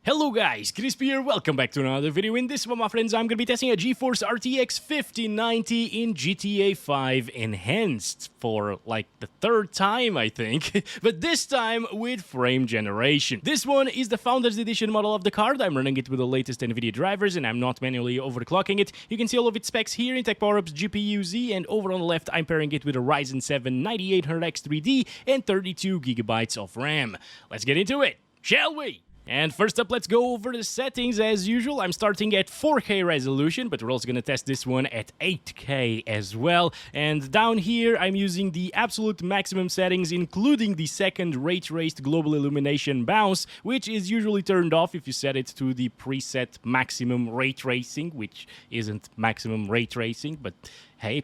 Hello guys, Crispy here, welcome back to another video. In this one, my friends, I'm gonna be testing a GeForce RTX 5090 in GTA 5 Enhanced for like the third time, I think, but this time with frame generation. This one is the Founders Edition model of the card. I'm running it with the latest Nvidia drivers and I'm not manually overclocking it. You can see all of its specs here in Tech Power-Ups GPU Z, and over on the left, I'm pairing it with a Ryzen 7 9800X 3D and 32 GB of RAM. Let's get into it, shall we? And first up, let's go over the settings. As usual, I'm starting at 4K resolution, but we're also going to test this one at 8K as well. And down here, I'm using the absolute maximum settings, including the second ray traced global illumination bounce, which is usually turned off if you set it to the preset maximum ray tracing, which isn't maximum ray tracing, but hey.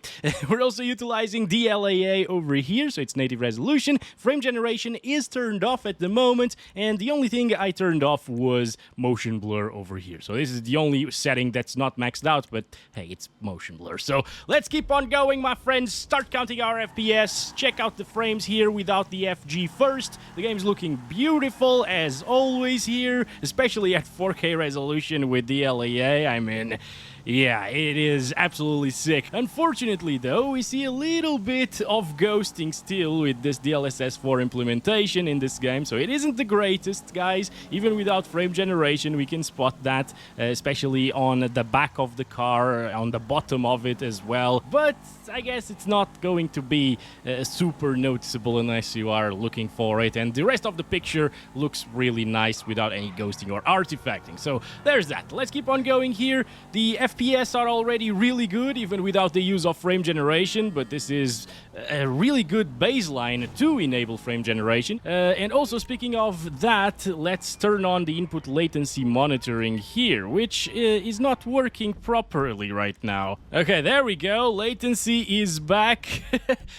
We're also utilizing DLAA over here, so it's native resolution. Frame generation is turned off at the moment, and the only thing I turned off was motion blur over here. So this is the only setting that's not maxed out, but hey, it's motion blur. So let's keep on going, my friends. Start counting our FPS. Check out the frames here without the FG first. The game's looking beautiful as always here, especially at 4K resolution with DLAA. I mean, yeah, it is absolutely sick. Unfortunately, though, we see a little bit of ghosting still with this DLSS 4 implementation in this game, so it isn't the greatest, guys. Even without frame generation, we can spot that, especially on the back of the car, on the bottom of it as well. But I guess it's not going to be super noticeable unless you are looking for it, and the rest of the picture looks really nice without any ghosting or artifacting. So there's that. Let's keep on going here. The FPS are already really good, even without the use of frame generation, but this is a really good baseline to enable frame generation. And also, speaking of that, let's turn on the input latency monitoring here, which is not working properly right now. Okay, there we go. Latency is back.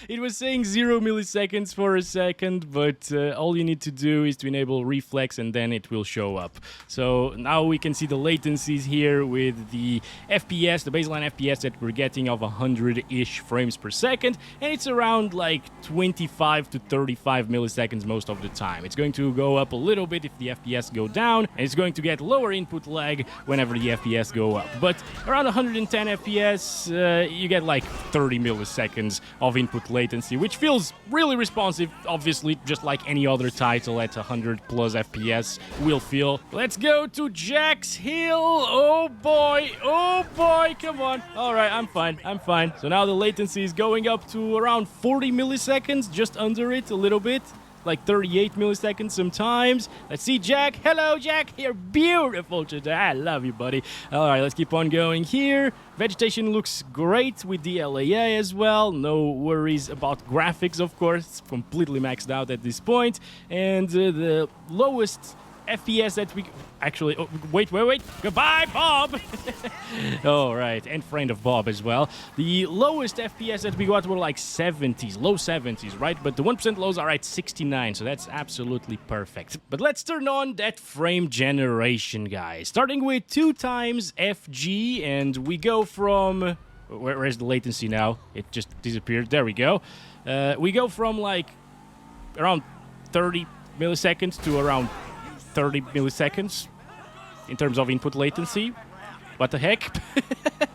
It was saying 0 milliseconds for a second, but all you need to do is to enable reflex and then it will show up. So now we can see the latencies here with the FPS, the baseline FPS that we're getting of 100-ish frames per second, and it's around like 25 to 35 milliseconds most of the time. It's going to go up a little bit if the FPS go down, and it's going to get lower input lag whenever the FPS go up. But around 110 FPS, you get like 30 milliseconds of input latency, which feels really responsive, obviously, just like any other title at 100 plus FPS will feel. Let's go to Jack's Hill. Oh boy, come on. All right, I'm fine. So now the latency is going up to around 40 milliseconds, just under it a little bit, like 38 milliseconds sometimes. Let's see, Jack. Hello, Jack. You're beautiful today. I love you, buddy. All right, let's keep on going here. Vegetation looks great with DLAA as well. No worries about graphics, of course. It's completely maxed out at this point. And the lowest FPS that we actually... Oh, wait. Goodbye, Bob! All right, and friend of Bob as well. The lowest FPS that we got were like 70s, low 70s, right? But the 1% lows are at 69, so that's absolutely perfect. But let's turn on that frame generation, guys. Starting with 2 times FG, and we go from... Where's the latency now? It just disappeared. There we go. We go from like around 30 milliseconds to around 30 milliseconds in terms of input latency. What the heck?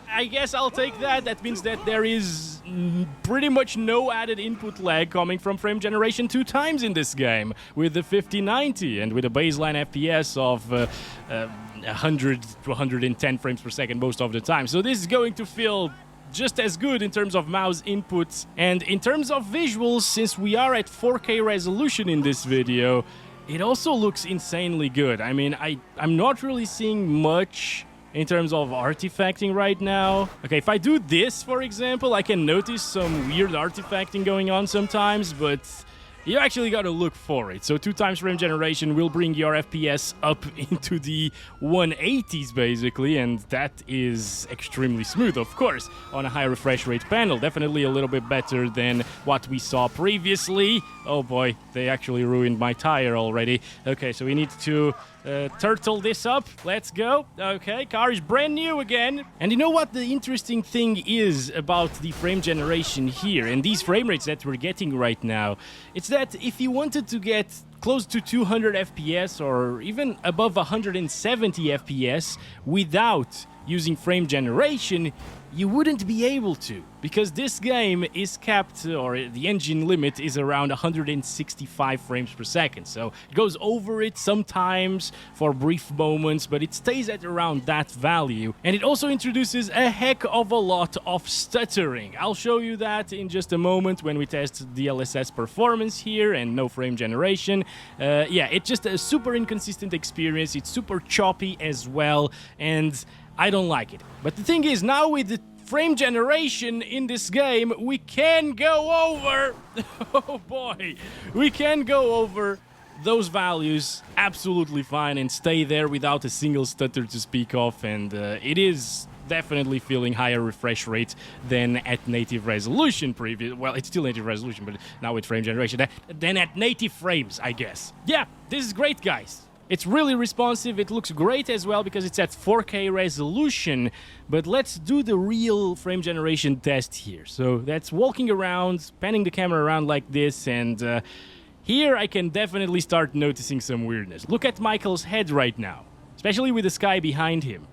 I guess I'll take that. That means that there is pretty much no added input lag coming from frame generation 2 times in this game with the 5090 and with a baseline FPS of 100 to 110 frames per second most of the time. So this is going to feel just as good in terms of mouse inputs. And in terms of visuals, since we are at 4K resolution in this video, it also looks insanely good. I mean, I'm not really seeing much in terms of artifacting right now. Okay, if I do this, for example, I can notice some weird artifacting going on sometimes, but you actually gotta look for it. So 2 times frame generation will bring your FPS up into the 180s basically, and that is extremely smooth, of course, on a high refresh rate panel. Definitely a little bit better than what we saw previously. Oh boy, they actually ruined my tire already. Okay, so we need to turtle this up. Let's go. Okay, car is brand new again. And you know what the interesting thing is about the frame generation here and these frame rates that we're getting right now? It's that if you wanted to get close to 200 FPS or even above 170 FPS without using frame generation, you wouldn't be able to, because this game is capped, or the engine limit is around 165 frames per second. So it goes over it sometimes for brief moments, but it stays at around that value. And it also introduces a heck of a lot of stuttering. I'll show you that in just a moment when we test DLSS performance here and no frame generation. Yeah, it's just a super inconsistent experience. It's super choppy as well, and I don't like it. But the thing is, now with the frame generation in this game, we can go over, oh boy, we can go over those values absolutely fine and stay there without a single stutter to speak of, and it is definitely feeling higher refresh rate than at native resolution well, it's still native resolution, but now with frame generation, than at native frames, I guess. Yeah, this is great, guys. It's really responsive, it looks great as well because it's at 4K resolution, but let's do the real frame generation test here. So that's walking around, panning the camera around like this, and here I can definitely start noticing some weirdness. Look at Michael's head right now, especially with the sky behind him.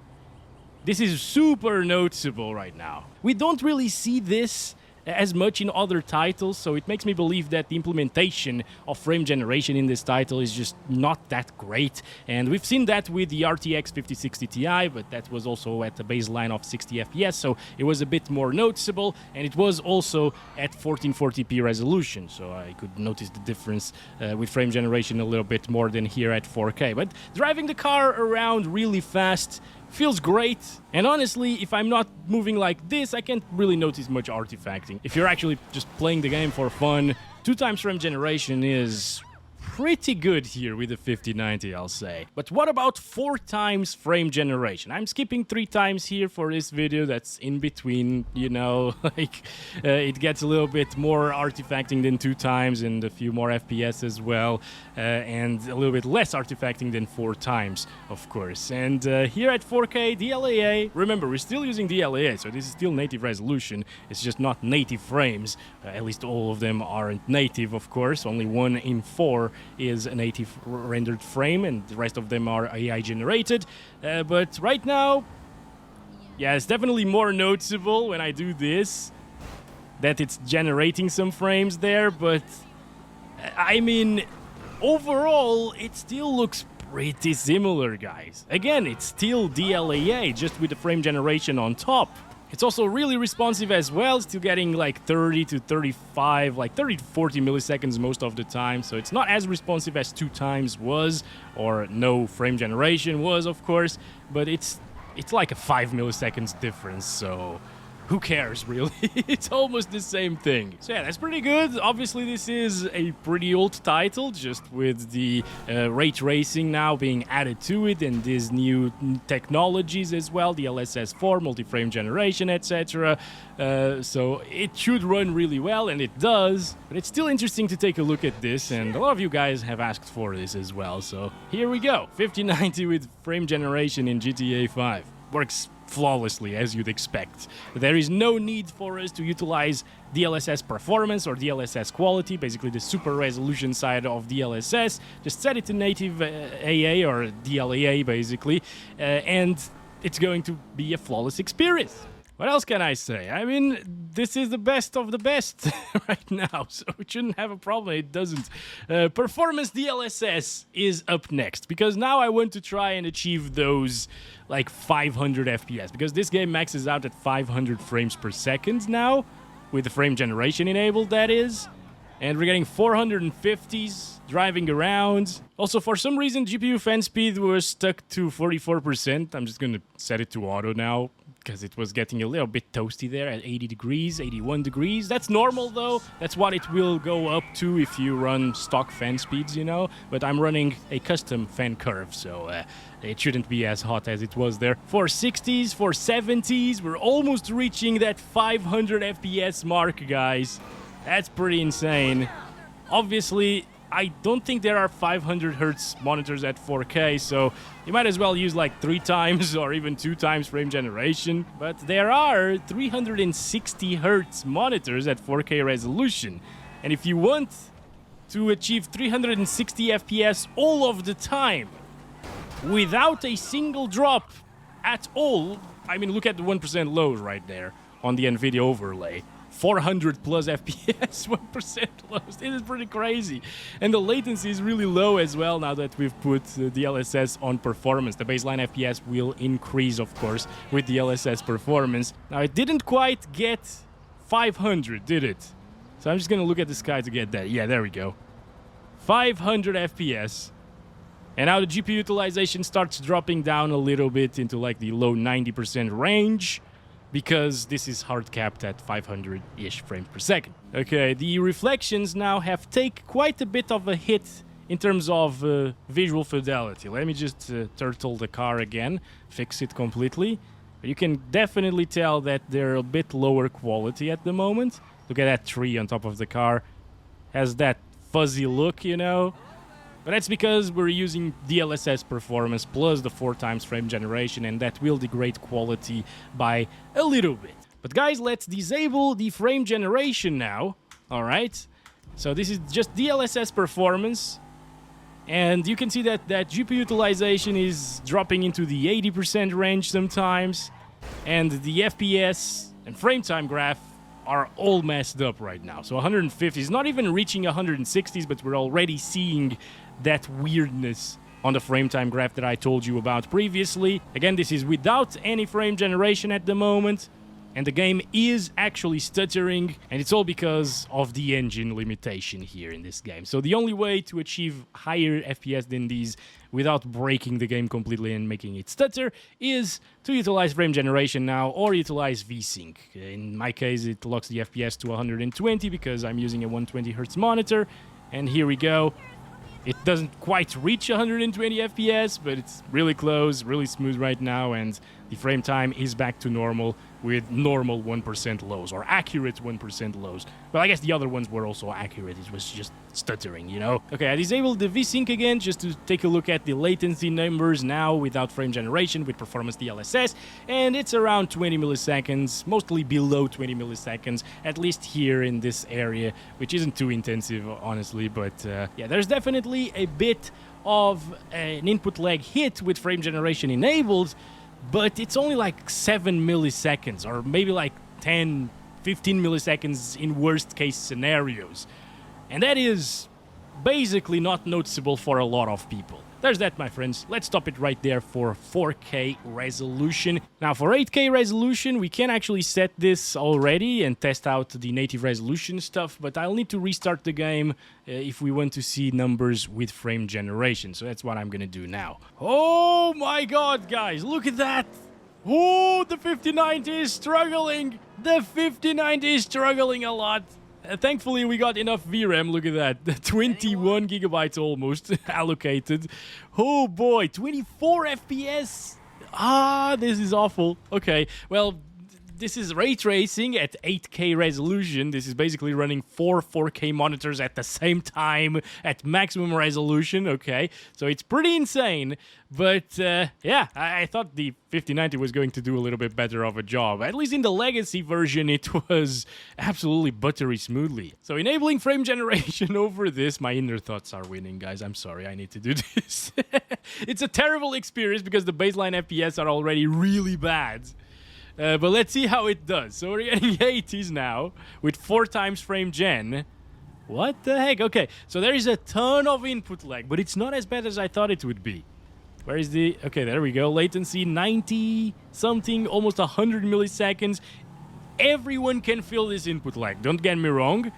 This is super noticeable right now. We don't really see this as much in other titles, so it makes me believe that the implementation of frame generation in this title is just not that great. And we've seen that with the RTX 5060 Ti, but that was also at a baseline of 60 FPS, so it was a bit more noticeable, and it was also at 1440p resolution, so I could notice the difference with frame generation a little bit more than here at 4K. But driving the car around really fast feels great, and honestly, if I'm not moving like this, I can't really notice much artifacting. If you're actually just playing the game for fun, 2x frame generation is pretty good here with the 5090, I'll say. But what about 4x frame generation? I'm skipping 3x here for this video. That's in between, you know, like it gets a little bit more artifacting than 2x and a few more FPS as well, and a little bit less artifacting than 4x, of course. And here at 4K DLAA, remember, we're still using DLAA, so this is still native resolution. It's just not native frames. At least all of them aren't native, of course. Only 1 in 4 is a native rendered frame, and the rest of them are AI generated. But right now, yeah, it's definitely more noticeable when I do this that it's generating some frames there, but I mean, overall, it still looks pretty similar, guys. Again, it's still DLAA, just with the frame generation on top. It's also really responsive as well, still getting like 30 to 35, like 30 to 40 milliseconds most of the time, so it's not as responsive as 2x was, or no frame generation was, of course, but it's like a 5 milliseconds difference, so who cares, really? It's almost the same thing. So yeah, that's pretty good. Obviously, this is a pretty old title, just with the ray tracing now being added to it, and these new technologies as well, the DLSS 4, multi-frame generation, etc. So it should run really well, and it does. But it's still interesting to take a look at this, and a lot of you guys have asked for this as well. So here we go. 5090 with frame generation in GTA 5. Works flawlessly, as you'd expect. There is no need for us to utilize DLSS performance or DLSS quality, basically the super resolution side of DLSS. Just set it to native AA or DLAA, basically, and it's going to be a flawless experience. What else can I say? I mean, this is the best of the best right now, so it shouldn't have a problem. It doesn't. Performance DLSS is up next, because now I want to try and achieve those like 500 FPS, because this game maxes out at 500 frames per second now, with the frame generation enabled, that is. And we're getting 450s driving around. Also, for some reason, GPU fan speed was stuck to 44%. I'm just going to set it to auto now, because it was getting a little bit toasty there at 80 degrees, 81 degrees. That's normal, though. That's what it will go up to if you run stock fan speeds, you know. But I'm running a custom fan curve, so it shouldn't be as hot as it was there. 460s, 470s, we're almost reaching that 500 FPS mark, guys. That's pretty insane. Obviously, I don't think there are 500 hertz monitors at 4K, so you might as well use like 3 times or even 2 times frame generation. But there are 360 hertz monitors at 4K resolution. And if you want to achieve 360 FPS all of the time, without a single drop at all, I mean, look at the 1% lows right there on the Nvidia overlay. 400 plus FPS, 1% lows. This is pretty crazy. And the latency is really low as well now that we've put DLSS on performance. The baseline FPS will increase, of course, with DLSS performance. Now, it didn't quite get 500, did it? So I'm just going to look at the sky to get that. Yeah, there we go. 500 FPS. And now the GPU utilization starts dropping down a little bit into like the low 90% range, because this is hard capped at 500-ish frames per second. Okay, the reflections now have taken quite a bit of a hit in terms of visual fidelity. Let me just turtle the car again, fix it completely. But you can definitely tell that they're a bit lower quality at the moment. Look at that tree on top of the car. Has that fuzzy look, you know? But that's because we're using DLSS performance plus the 4 times frame generation, and that will degrade quality by a little bit. But guys, let's disable the frame generation now. Alright, so this is just DLSS performance. And you can see that GPU utilization is dropping into the 80% range sometimes. And the FPS and frame time graph are all messed up right now. So 150 is not even reaching 160s, but we're already seeing that weirdness on the frame time graph that I told you about previously. Again, this is without any frame generation at the moment, and the game is actually stuttering, and it's all because of the engine limitation here in this game. So the only way to achieve higher FPS than these without breaking the game completely and making it stutter is to utilize frame generation now, or utilize Vsync. In my case, it locks the FPS to 120 because I'm using a 120Hz monitor, and here we go. It doesn't quite reach 120 FPS, but it's really close, really smooth right now, and the frame time is back to normal with normal 1% lows, or accurate 1% lows. Well, I guess the other ones were also accurate, it was just stuttering, you know? Okay, I disabled the Vsync again just to take a look at the latency numbers now without frame generation with performance DLSS, and it's around 20 milliseconds, mostly below 20 milliseconds, at least here in this area, which isn't too intensive, honestly, but yeah, there's definitely a bit of an input lag hit with frame generation enabled, but it's only like 7 milliseconds, or maybe like 10, 15 milliseconds in worst case scenarios. And that is basically not noticeable for a lot of people. There's that, my friends. Let's stop it right there for 4K resolution. Now, for 8K resolution, we can actually set this already and test out the native resolution stuff, but I'll need to restart the game if we want to see numbers with frame generation. So that's what I'm gonna do now. Oh my god, guys, look at that! Oh, the 5090 is struggling! The 5090 is struggling a lot! Thankfully, we got enough VRAM. Look at that. 21 gigabytes almost allocated. Oh boy, 24 FPS. Ah, this is awful. Okay, well, this is ray tracing at 8K resolution. This is basically running 4 4K monitors at the same time at maximum resolution. Okay, so it's pretty insane. But yeah, I thought the 5090 was going to do a little bit better of a job. At least in the legacy version, it was absolutely buttery smoothly. So enabling frame generation over this, my inner thoughts are winning, guys. I'm sorry, I need to do this. It's a terrible experience because the baseline FPS are already really bad. But let's see how it does. So we're getting 80s now with 4 times frame gen. What the heck? Okay, so there is a ton of input lag, but it's not as bad as I thought it would be. Where is the... Okay, there we go. Latency, 90-something, almost 100 milliseconds. Everyone can feel this input lag, don't get me wrong.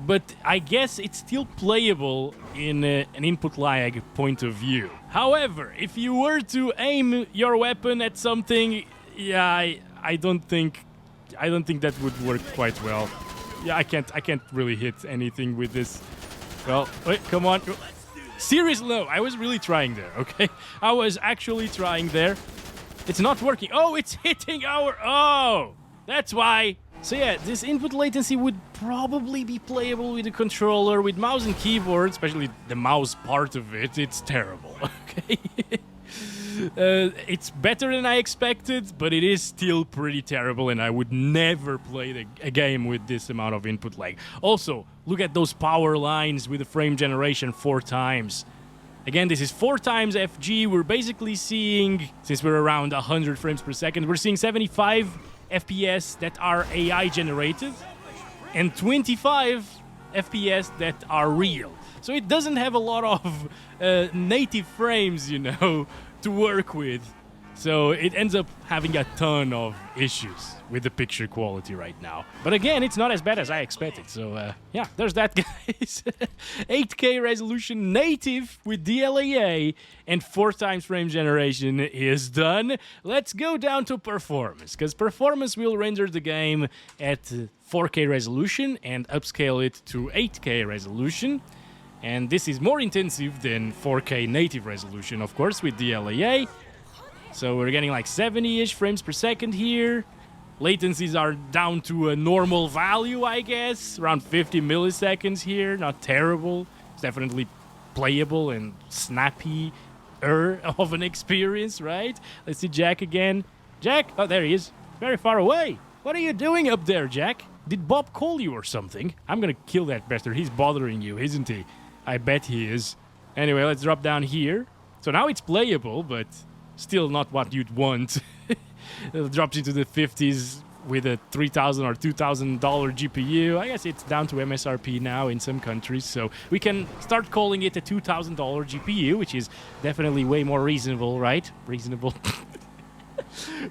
But I guess it's still playable in an input lag point of view. However, if you were to aim your weapon at something... Yeah, I don't think that would work quite well. Yeah, I can't really hit anything with this. Well, wait, come on. Seriously, no, I was really trying there, okay? I was actually trying there. It's not working. Oh, it's hitting our... Oh, that's why. So yeah, this input latency would probably be playable with a controller, with mouse and keyboard, especially the mouse part of it. It's terrible, okay? It's better than I expected, but it is still pretty terrible, and I would never play a game with this amount of input lag. Also, look at those power lines with the frame generation 4 times. Again, this is 4 times FG. We're basically seeing, since we're around 100 frames per second, we're seeing 75 FPS that are AI generated and 25 FPS that are real. So it doesn't have a lot of native frames, you know, to work with. So it ends up having a ton of issues with the picture quality right now. But again, it's not as bad as I expected. So yeah, there's that, guys. 8K resolution native with DLAA and 4 times frame generation is done. Let's go down to performance, because performance will render the game at 4K resolution and upscale it to 8K resolution. And this is more intensive than 4K native resolution, of course, with DLAA. So we're getting like 70-ish frames per second here. Latencies are down to a normal value, I guess. Around 50 milliseconds here. Not terrible. It's definitely playable and snappy of an experience, right? Let's see Jack again. Jack? Oh, there he is. Very far away. What are you doing up there, Jack? Did Bob call you or something? I'm gonna kill that bastard. He's bothering you, isn't he? I bet he is. Anyway, let's drop down here. So now it's playable, but still not what you'd want. It drops into the 50s with a $3,000 or $2,000 GPU. I guess it's down to MSRP now in some countries, so we can start calling it a $2,000 GPU, which is definitely way more reasonable, right? Reasonable.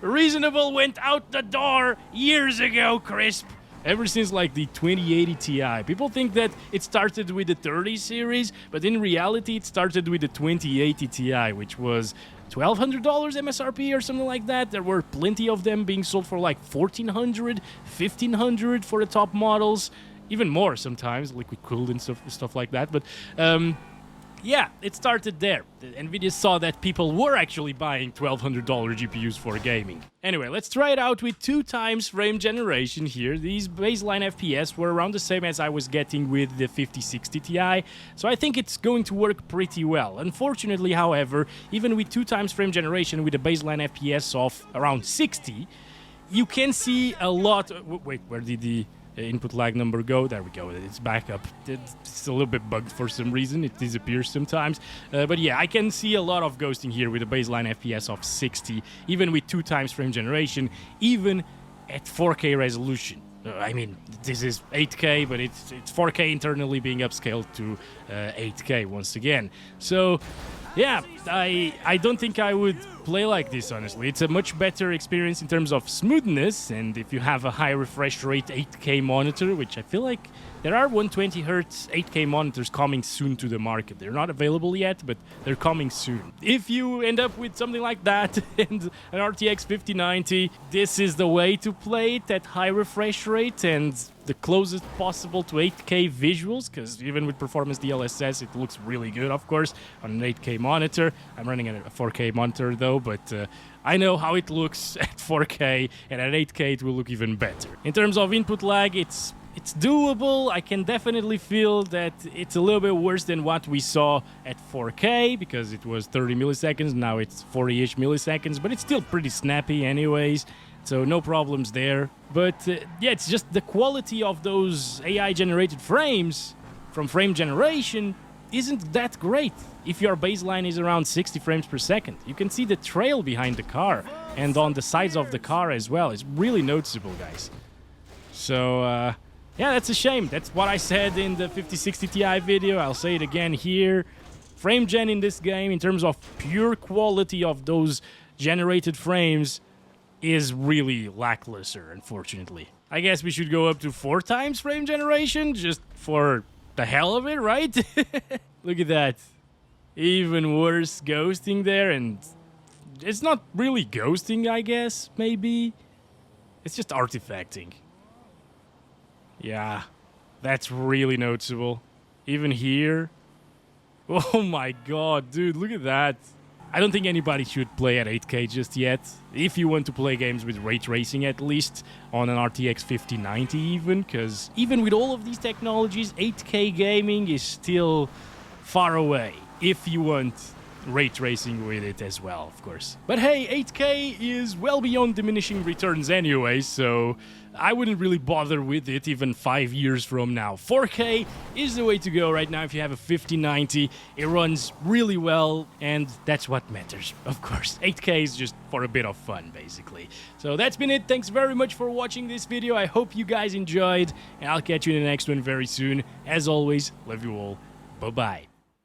Reasonable went out the door years ago, Crisp. Ever since like the 2080 Ti. People think that it started with the 30 series, but in reality it started with the 2080 Ti, which was $1,200 MSRP or something like that. There were plenty of them being sold for like $1,400, $1,500 for the top models, even more sometimes, liquid cooled and stuff like that. But yeah, it started there. Nvidia saw that people were actually buying $1,200 GPUs for gaming. Anyway, let's try it out with 2 times frame generation here. These baseline FPS were around the same as I was getting with the 5060 Ti, so I think it's going to work pretty well. Unfortunately, however, even with 2 times frame generation with a baseline FPS of around 60, you can see a lot... Wait, where did the input lag number go? There we go. It's back up. It's a little bit bugged for some reason. It disappears sometimes. But yeah, I can see a lot of ghosting here with a baseline FPS of 60, even with 2 times frame generation, even at 4K resolution. I mean, this is 8K, but it's 4K internally being upscaled to 8K once again. So yeah, I don't think I would play like this, honestly. It's a much better experience in terms of smoothness, and if you have a high refresh rate 8K monitor, which I feel like there are 120Hz 8K monitors coming soon to the market. They're not available yet, but they're coming soon. If you end up with something like that and an RTX 5090, this is the way to play it at high refresh rate and the closest possible to 8K visuals, because even with performance DLSS, it looks really good, of course, on an 8K monitor. I'm running a 4K monitor, though, but I know how it looks at 4K, and at 8K it will look even better. In terms of input lag, it's doable. I can definitely feel that it's a little bit worse than what we saw at 4K, because it was 30 milliseconds, now it's 40-ish milliseconds, but it's still pretty snappy anyways. So no problems there. But yeah, it's just the quality of those AI-generated frames from frame generation isn't that great. If your baseline is around 60 frames per second, you can see the trail behind the car and on the sides of the car as well. It's really noticeable, guys. So yeah, that's a shame. That's what I said in the 5060 Ti video. I'll say it again here. Frame gen in this game, in terms of pure quality of those generated frames, is really lackluster, unfortunately. I guess we should go up to 4 times frame generation, just for the hell of it, right? Look at that. Even worse ghosting there, and it's not really ghosting, I guess, maybe. It's just artifacting. Yeah, that's really noticeable. Even here. Oh my god, dude, look at that. I don't think anybody should play at 8K just yet. If you want to play games with ray tracing, at least on an RTX 5090 even, because even with all of these technologies, 8K gaming is still far away if you want ray tracing with it as well, of course. But hey, 8K is well beyond diminishing returns anyway, so I wouldn't really bother with it even 5 years from now. 4K is the way to go right now if you have a 5090. It runs really well, and that's what matters, of course. 8K is just for a bit of fun, basically. So that's been it. Thanks very much for watching this video. I hope you guys enjoyed, and I'll catch you in the next one very soon. As always, love you all. Bye-bye.